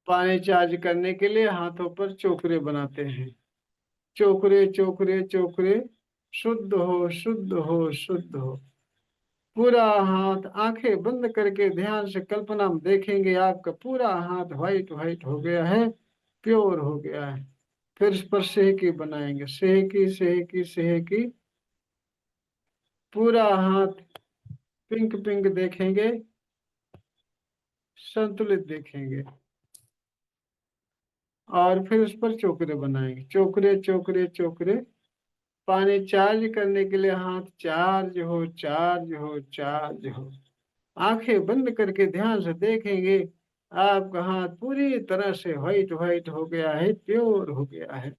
पानी चार्ज करने के लिए हाथों पर चोकरे बनाते हैं। चोकरे चोकरे चोकरे, शुद्ध हो शुद्ध हो शुद्ध हो। पूरा हाथ आंखें बंद करके ध्यान से कल्पना में देखेंगे, आपका पूरा हाथ व्हाइट व्हाइट हो गया है, प्योर हो गया है। फिर इस पर सेहकी बनाएंगे, सेहकी सेहकी सेहकी। पूरा हाथ पिंक पिंक देखेंगे, संतुलित देखेंगे। और फिर उस पर चोकरे बनाएंगे, चोकरे चोकरे चोकरे। पानी चार्ज करने के लिए हाथ चार्ज हो चार्ज हो चार्ज हो। आंखें बंद करके ध्यान से देखेंगे, आपका हाथ पूरी तरह से व्हाइट व्हाइट हो गया है, प्योर हो गया है,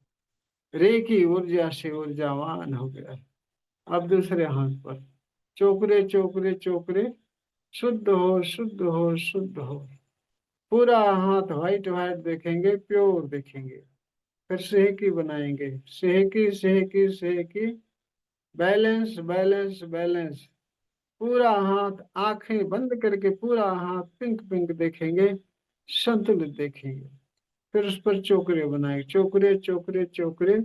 रेकी ऊर्जा से ऊर्जावान हो गया है। अब दूसरे हाथ पर चोकरे चोकरे चोकरे, शुद्ध हो शुद्ध हो शुद्ध हो। पूरा हाथ व्हाइट व्हाइट देखेंगे, प्योर देखेंगे। फिर सेहकी बनाएंगे, सेहकी सेहकी सेहकी। Balance balance balance. पूरा हाथ आंखें बंद करके पूरा हाथ पिंक पिंक देखेंगे, संतुलित देखेंगे। फिर उस पर चोकरे बनाएंगे, चोकरे चोकरे चोकरे।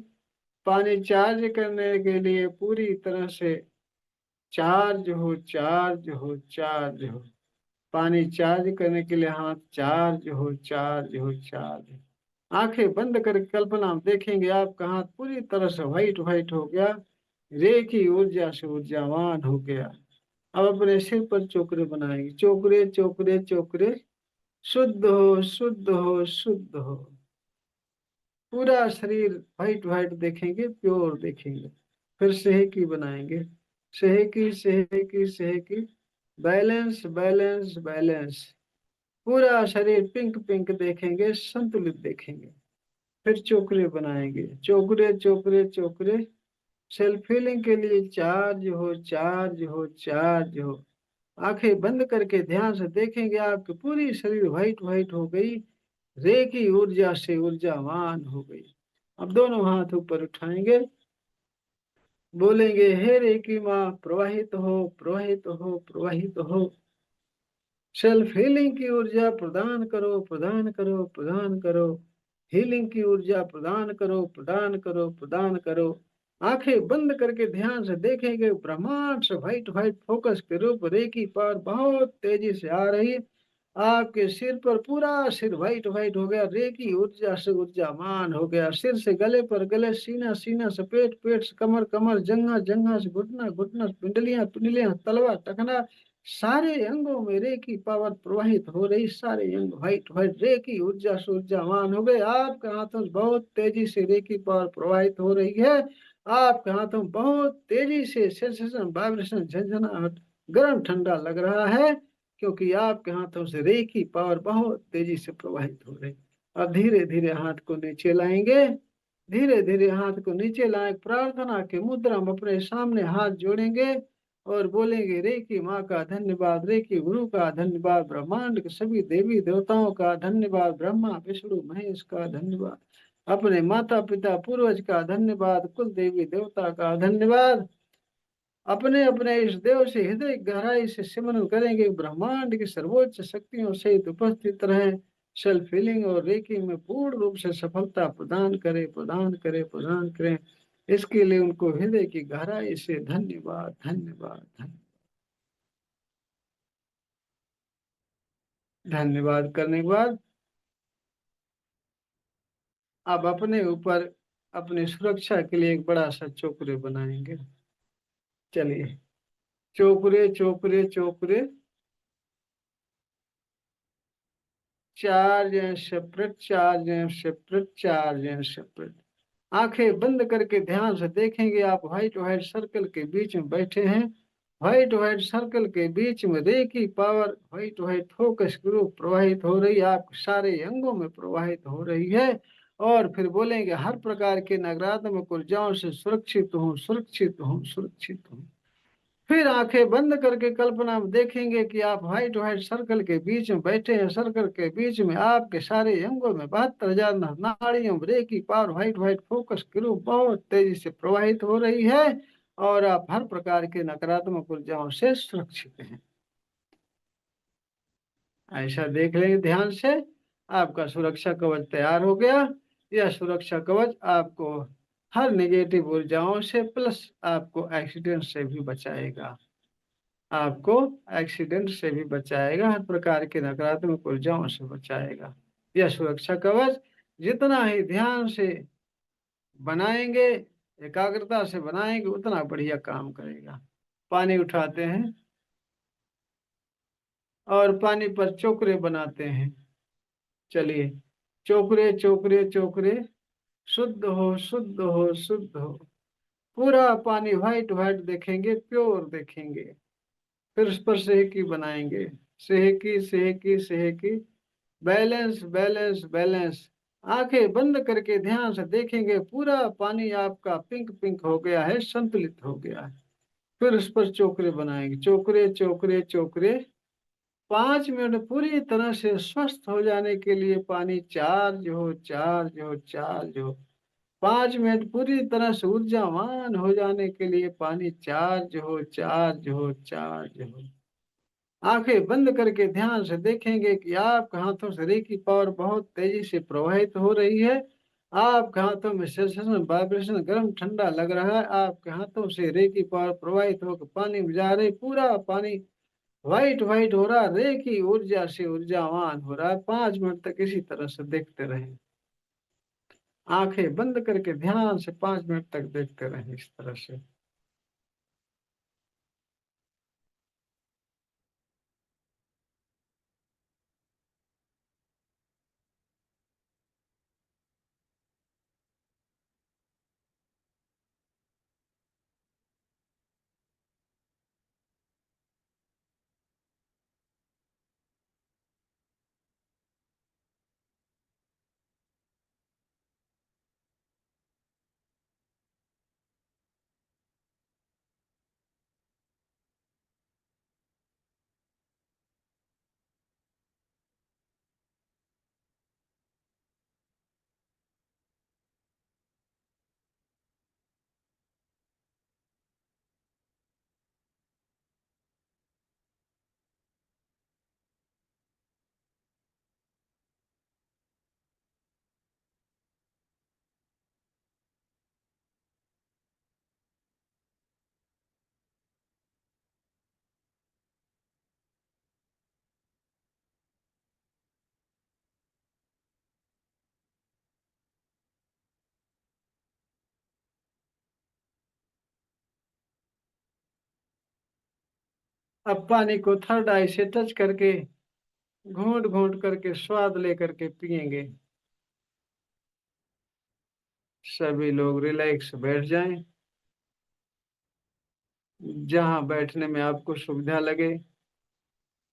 पानी चार्ज करने के लिए पूरी तरह से चार्ज हो चार्ज हो चार्ज हो। पानी चार्ज करने के लिए हाथ चार्ज हो चार्ज हो चार्ज हो। आंखें बंद करके कल्पना में देखेंगे, आपका हाथ पूरी तरह से व्हाइट व्हाइट हो गया, रेखी ऊर्जा से ऊर्जावान हो गया। अब अपने सिर पर चोकरे बनाएंगे, चोकरे चोकरे चोकरे, शुद्ध हो शुद्ध हो शुद्ध हो। पूरा शरीर व्हाइट व्हाइट देखेंगे, प्योर देखेंगे। फिर सेहकी बनाएंगे, सेहकी सेहकी सेहकी। Balance balance balance. पूरा शरीर पिंक पिंक देखेंगे, संतुलित देखेंगे। फिर चोकरे बनाएंगे, चोकरे चोकरे चोकरे। सेल्फ हीलिंग के लिए चार्ज हो चार्ज हो चार्ज हो। आंखें बंद करके ध्यान से देखेंगे, आपकी पूरी शरीर व्हाइट व्हाइट हो गई, रेकी ऊर्जा से ऊर्जावान हो गई। अब दोनों हाथ ऊपर उठाएंगे, बोलेंगे हे रेकी माँ प्रवाहित हो प्रवाहित हो प्रवाहित हो। सेल्फ हीलिंग की ऊर्जा प्रदान करो प्रदान करो प्रदान करो। हीलिंग की ऊर्जा प्रदान करो प्रदान करो प्रदान करो। आंखें बंद करके ध्यान से देखेंगे, ब्रह्मांड से व्हाइट व्हाइट फोकस के रूप रेकी पावर बहुत तेजी से आ रही। आपके सिर पर पूरा सिर व्हाइट व्हाइट हो गया, रेकी ऊर्जा से ऊर्जावान हो गया। सिर से गले पर गले, सीना सीना से पेट, पेट से कमर, कमर जंघा, जंघा से घुटना, घुटना से पिंडलियां, पिंडलियां तलवा टखना, सारे अंगों में रेकी पावर प्रवाहित हो रही। सारे अंग व्हाइट व्हाइट रेकी ऊर्जा से ऊर्जावान हो गए। आपके हाथों से बहुत तेजी से रेकी पावर प्रवाहित हो रही है। आपके हाथों में बहुत तेजी से सेंसेशन, वाइब्रेशन, झंझनाहट, गर्म ठंडा लग रहा है, क्योंकि आपके हाथों से रेकी पावर बहुत तेजी से प्रवाहित हो रही। अब धीरे धीरे हाथ को नीचे लाएंगे, धीरे धीरे हाथ को नीचे लाए, प्रार्थना के मुद्रा में अपने सामने हाथ जोड़ेंगे और बोलेंगे रेकी माँ का धन्यवाद, रेकी गुरु का धन्यवाद, ब्रह्मांड के सभी देवी देवताओं का धन्यवाद, ब्रह्मा विष्णु महेश का धन्यवाद, अपने माता पिता पूर्वज का धन्यवाद, कुल देवी देवता का धन्यवाद। अपने अपने इस देव से हृदय गहराई से सिमरन करेंगे, ब्रह्मांड की सर्वोच्च शक्तियों से उपस्थित रहे, सेल्फ हीलिंग और रेकी में पूर्ण रूप से सफलता प्रदान करे प्रदान करे प्रदान करें। इसके लिए उनको हृदय की गहराई से धन्यवाद धन्यवाद धन्यवाद। धन्यवाद करने के बाद अब अपने ऊपर अपनी सुरक्षा के लिए एक बड़ा सा चोकरे बनाएंगे। चलिए, चोकरे चोकरे चोकरे, charge and separate, charge and separate, charge and separate. आंखें बंद करके ध्यान से देखेंगे, आप व्हाइट व्हाइट सर्कल के बीच में बैठे हैं। व्हाइट व्हाइट सर्कल के बीच में reiki power white white focus group प्रवाहित हो रही है, आप सारे अंगों में प्रवाहित हो रही है। और फिर बोलेंगे हर प्रकार के नकारात्मक ऊर्जाओं से सुरक्षित हूँ सुरक्षित हूँ सुरक्षित हूँ। फिर आंखें बंद करके कल्पना में देखेंगे कि आप व्हाइट व्हाइट सर्कल के बीच में बैठे हैं। सर्कल के बीच में आपके सारे अंगों में 72,000 नाड़ियों में reiki power white white focus के रूप बहुत तेजी से प्रवाहित हो रही है, और आप हर प्रकार के नकारात्मक ऊर्जाओं से सुरक्षित हैं। ऐसा देख लेंगे ध्यान से। आपका सुरक्षा कवच तैयार हो गया। यह सुरक्षा कवच आपको हर नेगेटिव ऊर्जाओं से प्लस आपको एक्सीडेंट से भी बचाएगा। आपको एक्सीडेंट से भी बचाएगा, हर प्रकार के नकारात्मक ऊर्जाओं से बचाएगा। यह सुरक्षा कवच जितना ही ध्यान से बनाएंगे, एकाग्रता से बनाएंगे, उतना बढ़िया काम करेगा। पानी उठाते हैं और पानी पर चोकरे बनाते हैं। चलिए, चोकरे चोकरे चोकरे, शुद्ध हो शुद्ध हो शुद्ध हो। पूरा पानी व्हाइट व्हाइट देखेंगे, प्योर देखेंगे। फिर उस पर सेहकी बनाएंगे, सेहकी सेहकी सेहकी, बैलेंस बैलेंस बैलेंस। आंखें बंद करके ध्यान से देखेंगे, पूरा पानी आपका पिंक पिंक हो गया है, संतुलित हो गया है। फिर उस पर चोकरे बनाएंगे, चोकरे चोकरे चोकरे। 5 मिनट पूरी तरह से स्वस्थ हो जाने के लिए पानी चार्ज हो चार्ज हो चार्ज हो। 5 मिनट पूरी तरह से ऊर्जावान हो जाने के लिए पानी चार्ज हो चार्ज हो चार्ज हो। आंखें बंद करके ध्यान से देखेंगे कि आपके हाथों से रेकी पावर बहुत तेजी से प्रवाहित हो रही है। आपके हाथों में सेंसेशन वाइब्रेशन गर्म ठंडा लग रहा है। आपके हाथों से रेकी पावर प्रवाहित होकर पानी में जा रही, पूरा पानी व्हाइट व्हाइट हो रहा, रेकी ऊर्जा से ऊर्जावान हो रहा है। 5 मिनट तक इसी तरह से देखते रहें। आंखें बंद करके ध्यान से 5 मिनट तक देखते रहें इस तरह से। अब पानी को थर्ड आई से टच करके घूंट घूंट करके स्वाद लेकर के पिएंगे। सभी लोग रिलैक्स बैठ जाएं, जहां बैठने में आपको सुविधा लगे,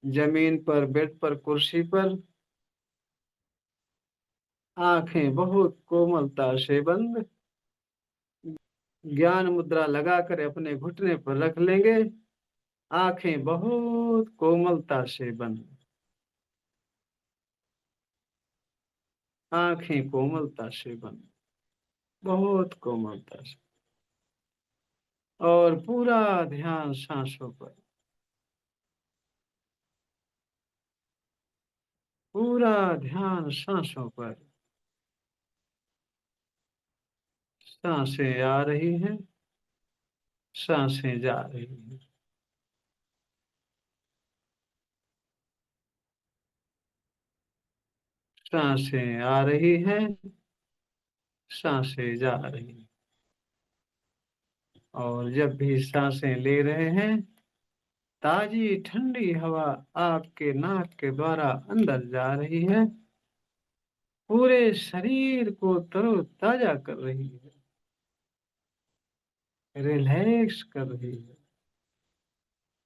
जमीन पर, बेड पर, कुर्सी पर। आंखें बहुत कोमलता से बंद, ज्ञान मुद्रा लगाकर अपने घुटने पर रख लेंगे। आंखें बहुत कोमलता से बंद, आंखें कोमलता से बंद, बहुत कोमलता से। और पूरा ध्यान सांसों पर, पूरा ध्यान सांसों पर। सांसें आ रही हैं, सांसें जा रही हैं। सांसें आ रही हैं, सांसें जा रही हैं। और जब भी सांसें ले रहे हैं, ताजी ठंडी हवा आपके नाक के द्वारा अंदर जा रही है, पूरे शरीर को तरोताजा कर रही है, रिलैक्स कर रही है,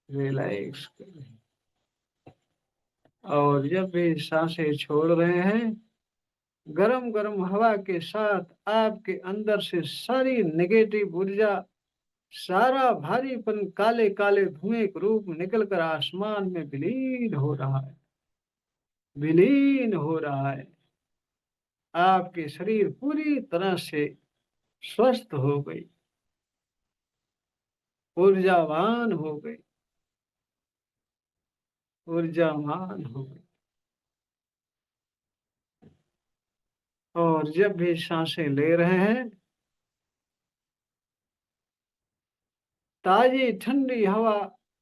रिलैक्स कर रही है। और जब भी सांसें छोड़ रहे हैं, गरम गरम हवा के साथ आपके अंदर से सारी नेगेटिव ऊर्जा, सारा भारीपन काले काले धुएं के रूप में निकलकर आसमान में विलीन हो रहा है, विलीन हो रहा है। आपके शरीर पूरी तरह से स्वस्थ हो गई, ऊर्जावान हो गई, ऊर्जावान हो गई। और जब भी सांसें ले रहे हैं, ताजी ठंडी हवा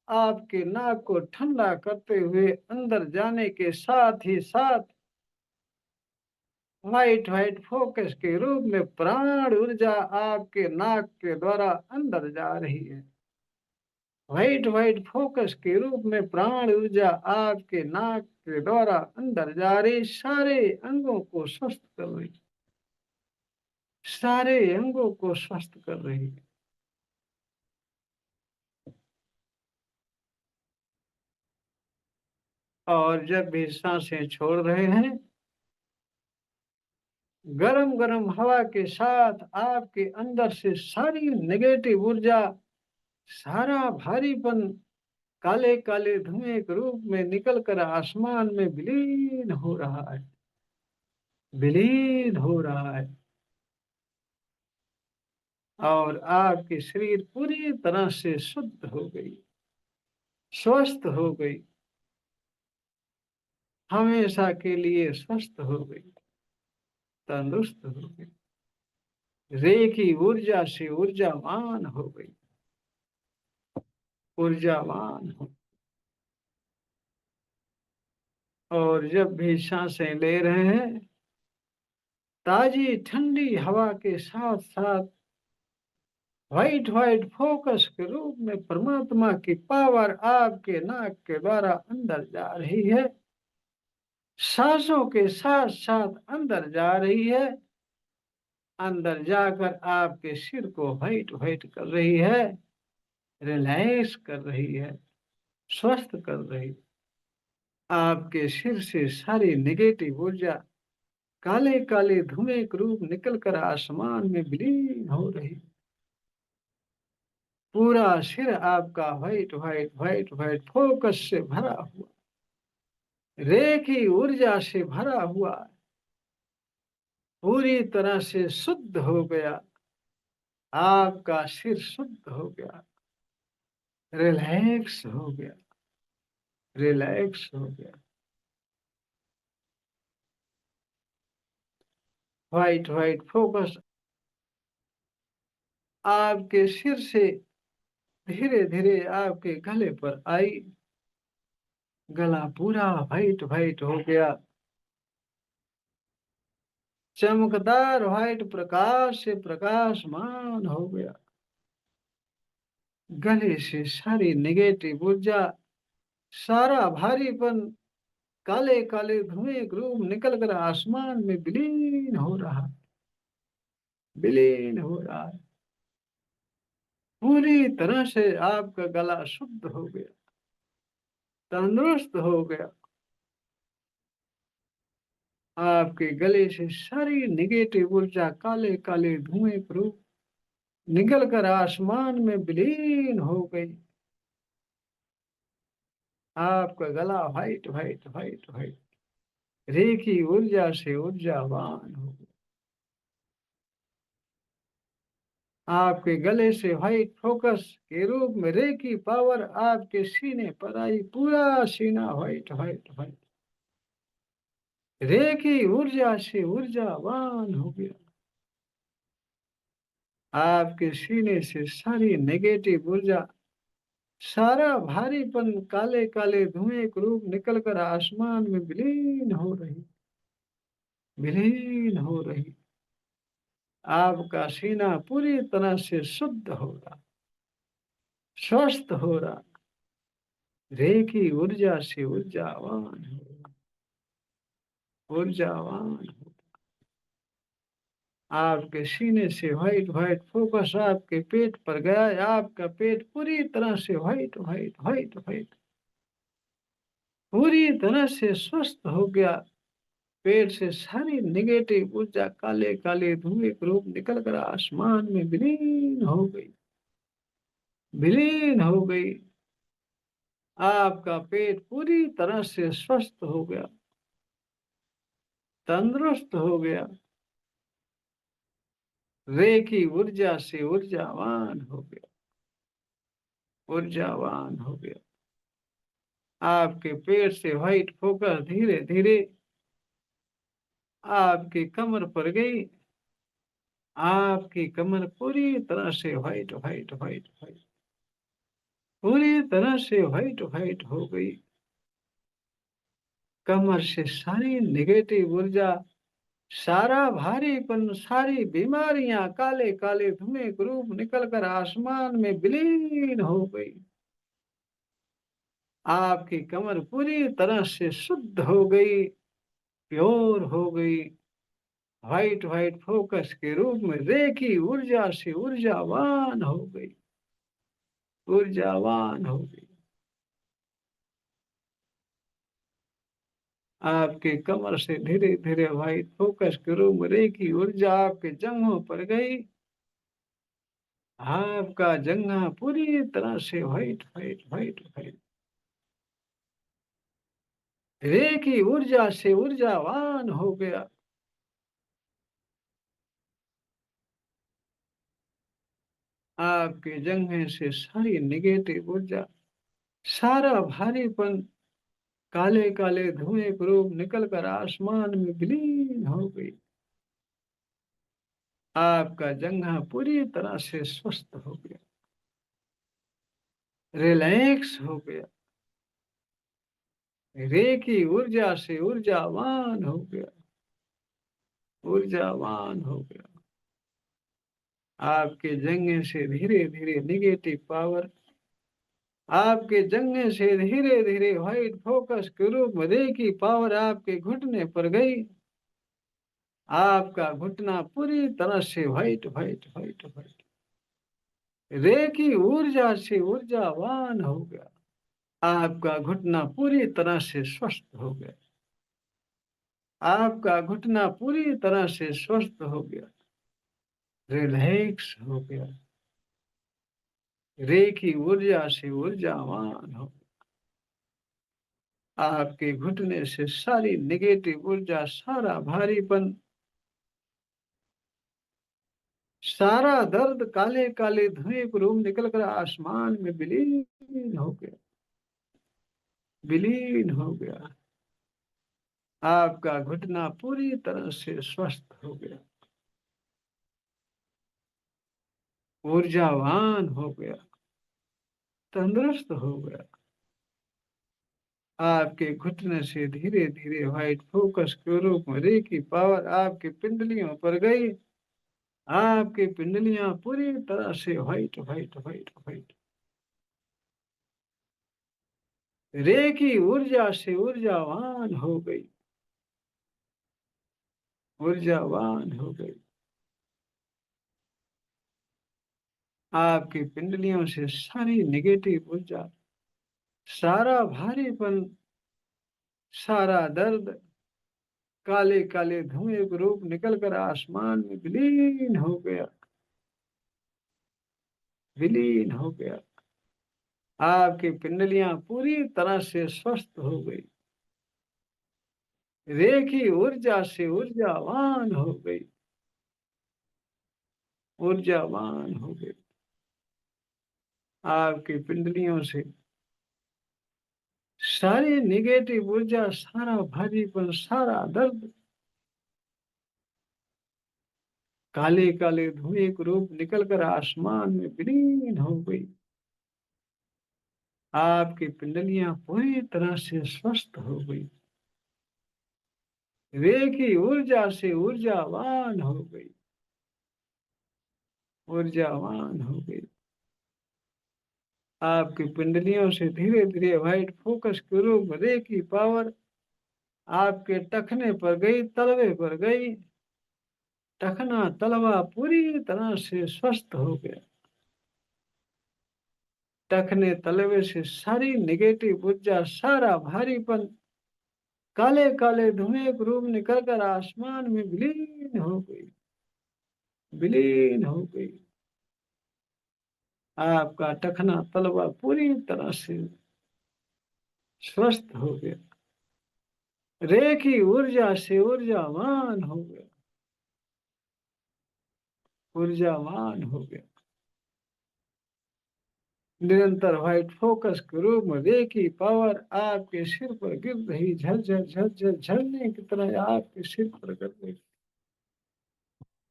आपके नाक को ठंडा करते हुए अंदर जाने के साथ ही साथ व्हाइट व्हाइट फोकस के रूप में प्राण ऊर्जा आपके नाक के द्वारा अंदर जा रही है। व्हाइट व्हाइट फोकस के रूप में प्राण ऊर्जा आपके नाक के द्वारा अंदर जा रही, सारे अंगों को स्वस्थ कर रही, सारे अंगों को स्वस्थ कर रही है। और जब भी सांसें छोड़ रहे हैं, गरम गरम हवा के साथ आपके अंदर से सारी नेगेटिव ऊर्जा, सारा भारीपन काले काले धुएं के रूप में निकलकर आसमान में विलीन हो रहा है, विलीन हो रहा है। और आपकी शरीर पूरी तरह से शुद्ध हो गई, स्वस्थ हो गई, हमेशा के लिए स्वस्थ हो गई, तंदुरुस्त हो गई, रेखी ऊर्जा से ऊर्जावान हो गई, ऊर्जावान हो। और जब भी सांसें ले रहे हैं, ताजी ठंडी हवा के साथ साथ व्हाइट व्हाइट फोकस के रूप में परमात्मा की पावर आपके नाक के द्वारा अंदर जा रही है, सांसों के साथ साथ अंदर जा रही है, अंदर जाकर आपके सिर को व्हाइट व्हाइट कर रही है, रिलैक्स कर रही है, स्वस्थ कर रही है। आपके सिर से सारी नेगेटिव ऊर्जा काले काले धुएं के रूप निकलकर आसमान में विलीन हो रही। पूरा सिर आपका white white white white focus से भरा हुआ, रेखी ऊर्जा से भरा हुआ, पूरी तरह से शुद्ध हो गया। आपका सिर शुद्ध हो गया, रिलैक्स हो गया, रिलैक्स हो गया। व्हाइट व्हाइट फोकस आपके सिर से धीरे धीरे आपके गले पर आई, गला पूरा व्हाइट व्हाइट हो गया, चमकदार व्हाइट प्रकाश से प्रकाशमान हो गया। गले से सारी नेगेटिव ऊर्जा, सारा भारीपन काले काले धुएं के रूप निकल कर आसमान में विलीन हो रहा, विलीन हो रहा है। पूरी तरह से आपका गला शुद्ध हो गया, तंदुरुस्त हो गया। आपके गले से सारी नेगेटिव ऊर्जा काले काले धुएं के रूप निकल कर आसमान में विलीन हो गई। आपका गला व्हाइट व्हाइट व्हाइट व्हाइट रेखी ऊर्जा से ऊर्जावान हो गया। आपके गले से व्हाइट फोकस के रूप में रेखी पावर आपके सीने पर आई, पूरा सीना व्हाइट व्हाइट व्हाइट रेखी ऊर्जा से ऊर्जावान हो गया। आपके सीने से सारी नेगेटिव ऊर्जा, सारा भारीपन काले काले धुएं के रूप निकलकर आसमान में विलीन हो रही, विलीन हो रही। आपका सीना पूरी तरह से शुद्ध हो रहा, स्वस्थ हो रहा, रेखी ऊर्जा से ऊर्जावान हो रहा, ऊर्जावान हो। आपके सीने से व्हाइट व्हाइट फोकस आपके पेट पर गया, आपका पेट पूरी तरह से व्हाइट व्हाइट व्हाइट व्हाइट पूरी तरह से स्वस्थ हो गया। पेट से सारी नेगेटिव ऊर्जा काले काले धुएं के रूप निकलकर आसमान में विलीन हो गई, विलीन हो गई। आपका पेट पूरी तरह से स्वस्थ हो गया, तंदुरुस्त हो गया, रेखी ऊर्जा से ऊर्जावान हो गया, ऊर्जावान हो गया। आपके पेट से व्हाइट फोकस धीरे धीरे आपकी कमर पर गई, आपकी कमर पूरी तरह से व्हाइट व्हाइट व्हाइट व्हाइट, पूरी तरह से व्हाइट व्हाइट हो गई। कमर से सारी नेगेटिव ऊर्जा, सारा भारीपन, सारी बीमारियां काले काले धुएं के रूप निकलकर आसमान में विलीन हो गई। आपकी कमर पूरी तरह से शुद्ध हो गई, प्योर हो गई, व्हाइट व्हाइट फोकस के रूप में रेखी ऊर्जा से ऊर्जावान हो गई, ऊर्जावान हो गई। आपके कमर से धीरे धीरे व्हाइट फोकस के रूप में रेखी ऊर्जा आपके जंघों पर गई। आपका जंघा पूरी तरह से व्हाइट व्हाइट व्हाइट व्हाइट, रेखी ऊर्जा से ऊर्जावान हो गया। आपके जंघे से सारी नेगेटिव ऊर्जा, सारा भारीपन, काले काले धुएं के रूप निकलकर आसमान में विलीन हो गई। आपका जंघा पूरी तरह से स्वस्थ हो गया, रिलैक्स हो गया, रेखी ऊर्जा से ऊर्जावान हो गया, ऊर्जावान हो गया। आपके जंघे से धीरे धीरे नेगेटिव पावर, आपके जंघे से धीरे धीरे व्हाइट फोकस के रूप में रेखी पावर आपके घुटने पर गई। आपका घुटना पूरी तरह से व्हाइट व्हाइट व्हाइट व्हाइट, रेखी ऊर्जा से ऊर्जावान हो गया। आपका घुटना पूरी तरह से स्वस्थ हो गया, आपका घुटना पूरी तरह से स्वस्थ हो गया, रिलैक्स हो गया, रेखी ऊर्जा से ऊर्जावान हो गया। आपके घुटने से सारी नेगेटिव ऊर्जा, सारा भारीपन, सारा दर्द काले काले धुएं के रूप निकलकर आसमान में विलीन हो गया, विलीन हो गया। आपका घुटना पूरी तरह से स्वस्थ हो गया, ऊर्जावान हो गया, तंदुरुस्त हो गया। आपके घुटने से धीरे धीरे व्हाइट फोकस के रूप में रेखी पावर आपके पिंडलियों पर गई। आपकी पिंडलियां पूरी तरह से व्हाइट व्हाइट व्हाइट व्हाइट, रेखी ऊर्जा से ऊर्जावान हो गई, ऊर्जावान हो गई। आपकी पिंडलियों से सारी नेगेटिव ऊर्जा, सारा भारीपन, सारा दर्द, काले काले धुएं के रूप निकलकर आसमान में विलीन हो गया, विलीन हो गया। आपकी पिंडलियां पूरी तरह से स्वस्थ हो गई, रेखी ऊर्जा से ऊर्जावान हो गई, ऊर्जावान हो गई। आपकी पिंडलियों से सारी नेगेटिव ऊर्जा, सारा भारीपन, सारा दर्द, काले काले धुएं के रूप निकलकर आसमान में विलीन हो गई। आपकी पिंडलियां पूरी तरह से स्वस्थ हो गई, रेखी ऊर्जा से ऊर्जावान हो गई, ऊर्जावान हो गई। आपकी पिंडलियों से धीरे धीरे व्हाइट फोकस के रूप में रेखी पावर आपके टखने पर गई, तलवे पर गई। टखना तलवा पूरी तरह से स्वस्थ हो गया, टखने तलवे से सारी नेगेटिव ऊर्जा, सारा भारीपन, काले काले धुएं के रूप निकलकर आसमान में विलीन हो गई, विलीन हो गई। आपका टखना तलवा पूरी तरह से स्वस्थ हो गया, रेखी ऊर्जा से ऊर्जावान हो गया, ऊर्जावान हो गया। निरंतर व्हाइट फोकस के रूप में रेकी पावर आपके सिर पर गिर रही, झरझर झरझर झरने की तरह आपके सिर पर गिर रही।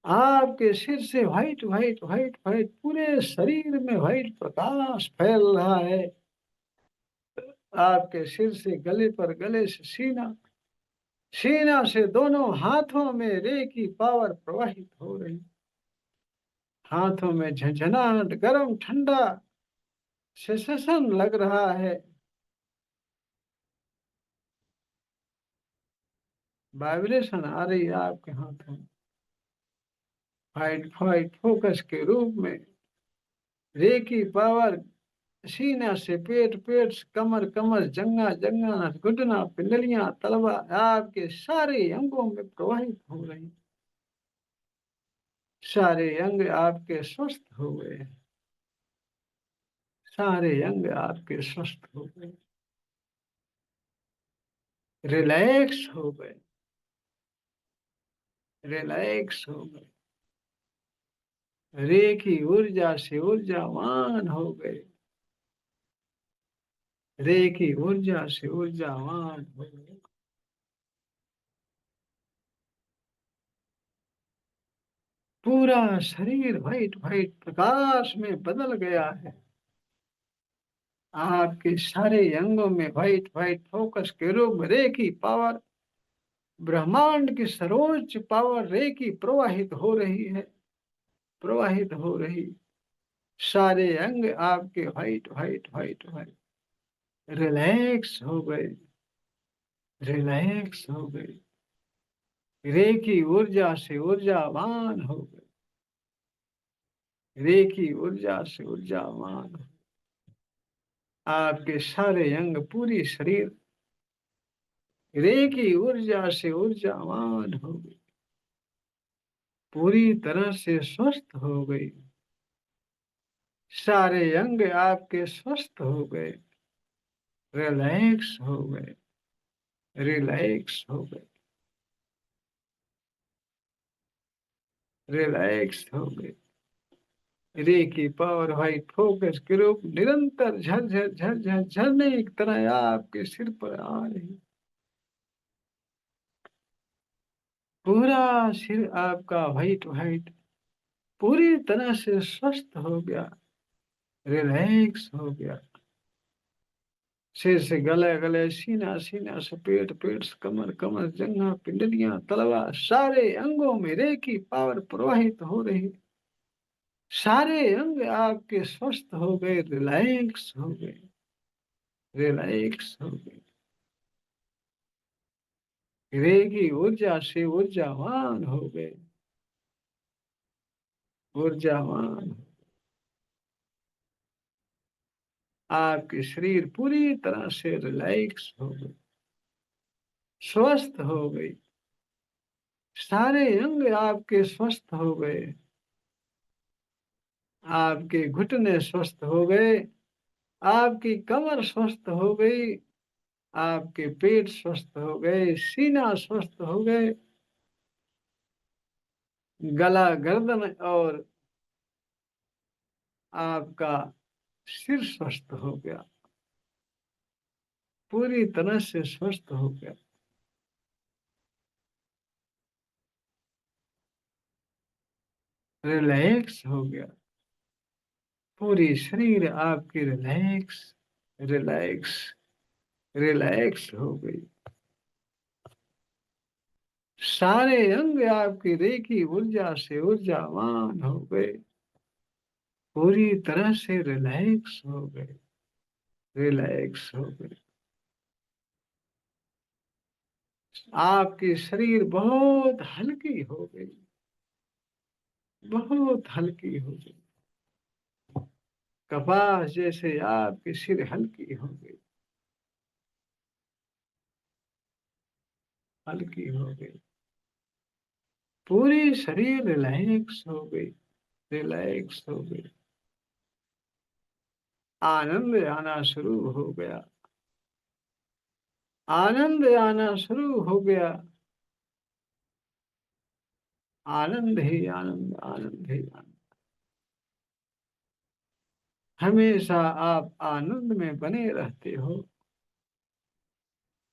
आपके सिर से व्हाइट व्हाइट व्हाइट व्हाइट पूरे शरीर में व्हाइट प्रकाश फैल रहा है। आपके सिर से गले पर, गले से सीना, सीना से दोनों हाथों में रे की पावर प्रवाहित हो रही। हाथों में झंझनाहट, गरम ठंडा सेंसेशन लग रहा है। वाइब्रेशन आ रही है आपके हाथों में। व्हाइट व्हाइट फोकस के रूप में रे की पावर सीना से पेट, पेट से कमर, कमर जंगा, जंगा घुटना, पिंडलियां, तलवा आपके सारे अंगों में प्रवाहित हो रही। सारे अंग आपके स्वस्थ हो गए। सारे अंग आपके स्वस्थ हो गए, रिलैक्स हो गए, रिलैक्स हो गए। रे की ऊर्जा से ऊर्जावान हो गए। रे की ऊर्जा से ऊर्जावान हो गए। पूरा शरीर व्हाइट व्हाइट प्रकाश में बदल गया है। आपके सारे अंगों में व्हाइट व्हाइट फोकस के रूप में रे की पावर, ब्रह्मांड की सर्वोच्च पावर रे की प्रवाहित हो रही है, प्रवाहित हो रही। सारे अंग आपके white white white white relax हो गए, रिलैक्स हो गए। रे की ऊर्जा से ऊर्जावान हो गए। रे की ऊर्जा से ऊर्जावान हो। आपके सारे अंग, पूरी शरीर रे की ऊर्जा से ऊर्जावान हो गई, पूरी तरह से स्वस्थ हो गई। सारे अंग आपके स्वस्थ हो गए, रिलैक्स हो गए, रिलैक्स हो गए, रिलैक्स हो गए। रे की पावर व्हाइट फोकस के रूप निरंतर झरझर झरझर झरने की तरह आपके सिर पर आ रही। पूरा सिर आपका व्हाइट व्हाइट पूरी तरह से स्वस्थ हो गया, रिलैक्स हो गया। सिर से गले, गले सीना, सीना से पेट, पेट से कमर, कमर जंघा, पिंडलियां, तलवा सारे अंगों में रे की पावर प्रवाहित हो रही। सारे अंग आपके स्वस्थ हो गए, रिलैक्स हो गए, रिलैक्स हो गए। रे की ऊर्जा से ऊर्जावान हो गए, ऊर्जावान। आपकी शरीर पूरी तरह से रिलैक्स हो गई, स्वस्थ हो गई। सारे अंग आपके स्वस्थ हो गए। आपके घुटने स्वस्थ हो गए, आपकी कमर स्वस्थ हो गई, आपके पेट स्वस्थ हो गए, सीना स्वस्थ हो गए, गला, गर्दन और आपका सिर स्वस्थ हो गया, पूरी तरह से स्वस्थ हो गया। रिलैक्स हो गया, पूरी शरीर आपकी रिलैक्स, रिलैक्स, रिलैक्स हो गई। सारे अंग आपकी रेखी ऊर्जा से ऊर्जावान हो गए, पूरी तरह से रिलैक्स हो गए, रिलैक्स हो गए। आपकी शरीर बहुत हल्की हो गई, बहुत हल्की हो गई। कपास जैसे आपकी सिर हल्की हो गई, हल्की हो गई। पूरी शरीर रिलैक्स हो गई, रिलैक्स हो गई। आनंद आना शुरू हो गया, आनंद आना शुरू हो गया। आनंद ही आनंद, आनंद ही आनंद। हमेशा आप आनंद में बने रहते हो,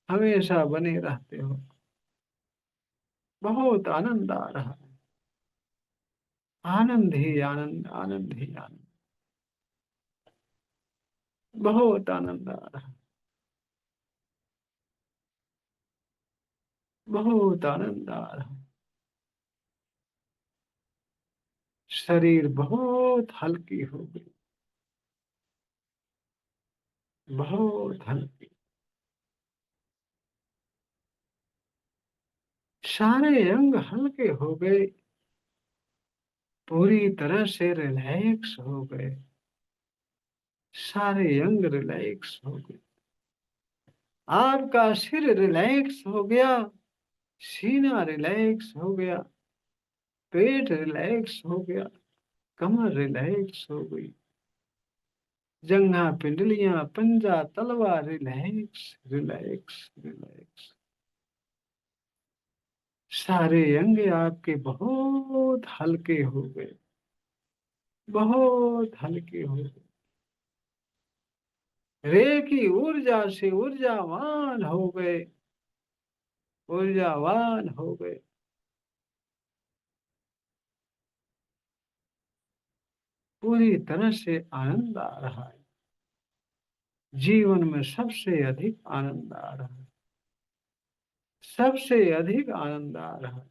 हमेशा बने रहते हो। बहुत आनंद आ रहा है। आनंद ही आनंद, आनंद ही आनंद। बहुत आनंद आ रहा है। बहुत आनंद आ रहा है। शरीर बहुत हल्की हो गई, बहुत हल्की। सारे अंग हल्के हो गए, पूरी तरह से रिलैक्स हो गए। सारे अंग रिलैक्स हो गए। आपका सिर रिलैक्स हो गया, सीना रिलैक्स हो गया, पेट रिलैक्स हो गया, कमर रिलैक्स हो गई, जंघा, पिंडलियां, पंजा, तलवा रिलैक्स, रिलैक्स, रिलैक्स। सारे अंग आपके बहुत हल्के हो गए, बहुत हल्के हो गए। रे की ऊर्जा से ऊर्जावान हो गए, ऊर्जावान हो गए। पूरी तरह से आनंद आ रहा है। जीवन में सबसे अधिक आनंद आ रहा है, सबसे अधिक आनंद आ रहा है।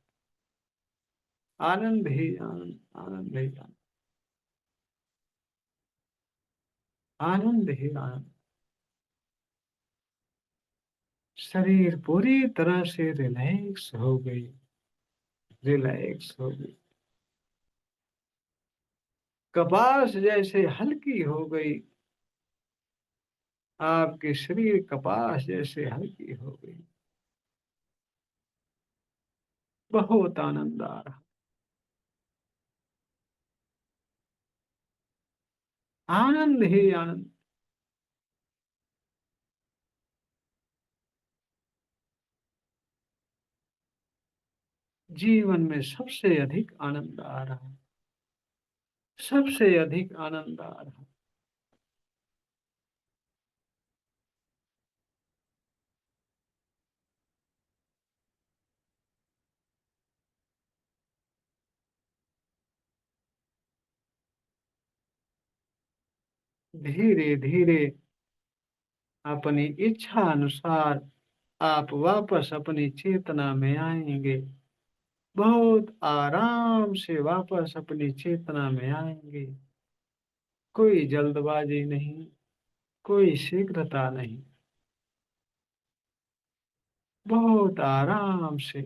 आनंद ही आनंद, आनंद ही आनंद, आनंद ही आनंद। शरीर पूरी तरह से रिलैक्स हो गई, रिलैक्स हो गई। कपास जैसे हल्की हो गई, आपके शरीर कपास जैसे हल्की हो गई। बहुत आनंद आ रहा। आनंद ही आनंद। जीवन में सबसे अधिक आनंद आ रहा है, सबसे अधिक आनंद आ रहा है। धीरे धीरे अपनी इच्छा अनुसार आप वापस अपनी चेतना में आएंगे। बहुत आराम से वापस अपनी चेतना में आएंगे। कोई जल्दबाजी नहीं, कोई शीघ्रता नहीं। बहुत आराम से,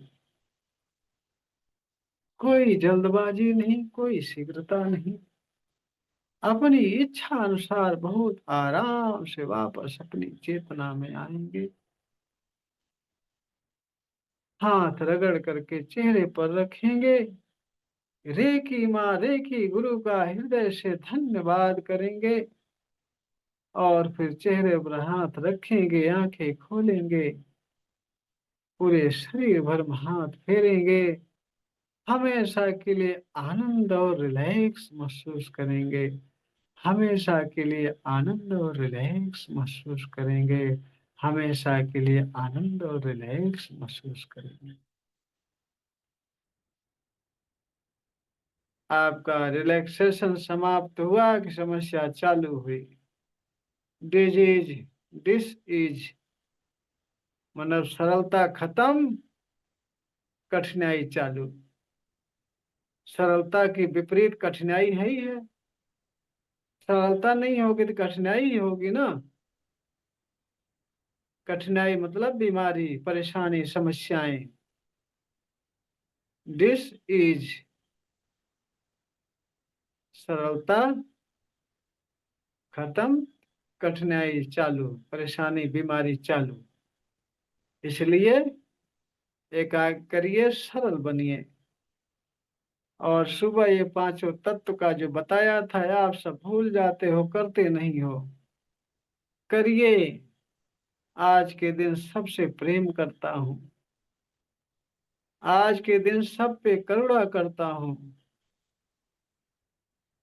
कोई जल्दबाजी नहीं, कोई शीघ्रता नहीं। अपनी इच्छा अनुसार बहुत आराम से वापस अपनी चेतना में आएंगे। हाथ रगड़ करके चेहरे पर रखेंगे। रेकी माँ, रेकी गुरु का हृदय से धन्यवाद करेंगे। और फिर चेहरे पर हाथ रखेंगे, आंखें खोलेंगे, पूरे शरीर भर में हाथ फेरेंगे। हमेशा के लिए आनंद और रिलैक्स महसूस करेंगे। हमेशा के लिए आनंद और रिलैक्स महसूस करेंगे। हमेशा के लिए आनंद और रिलैक्स महसूस करेंगे। आपका रिलैक्सेशन समाप्त हुआ कि समस्या चालू हुई? डिजीज, डिस इज, मतलब सरलता खत्म, कठिनाई चालू। सरलता की विपरीत कठिनाई है ही है। सरलता नहीं होगी तो कठिनाई ही होगी ना। कठिनाई मतलब बीमारी, परेशानी, समस्याएं। डिस इज सरलता खत्म, कठिनाई चालू, परेशानी, बीमारी चालू। इसलिए एकाग्र करिए, सरल बनिए। और सुबह ये पांचों तत्व का जो बताया था आप सब भूल जाते हो, करते नहीं हो। करिए। आज के दिन सबसे प्रेम करता हूँ, आज के दिन सब पे करुणा करता हूँ।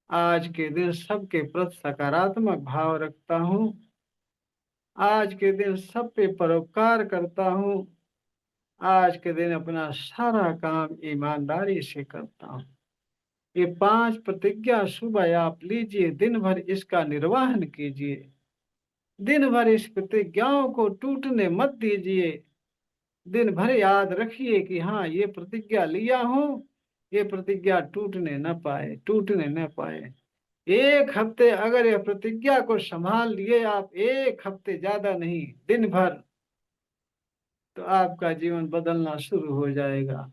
आज के दिन सबके प्रति सकारात्मक भाव रखता हूँ। आज के दिन सब पे परोपकार करता हूँ। आज के दिन अपना सारा काम ईमानदारी से करता हूँ। ये 5 प्रतिज्ञा सुबह आप लीजिए, दिन भर इसका निर्वहन कीजिए। दिन भर इस प्रतिज्ञाओं को टूटने मत दीजिए। दिन भर याद रखिए कि हाँ, ये प्रतिज्ञा लिया हूँ, ये प्रतिज्ञा टूटने न पाए। 1 हफ्ते अगर ये प्रतिज्ञा को संभाल लिए आप, 1 हफ्ते, ज्यादा नहीं, दिन भर, तो आपका जीवन बदलना शुरू हो जाएगा।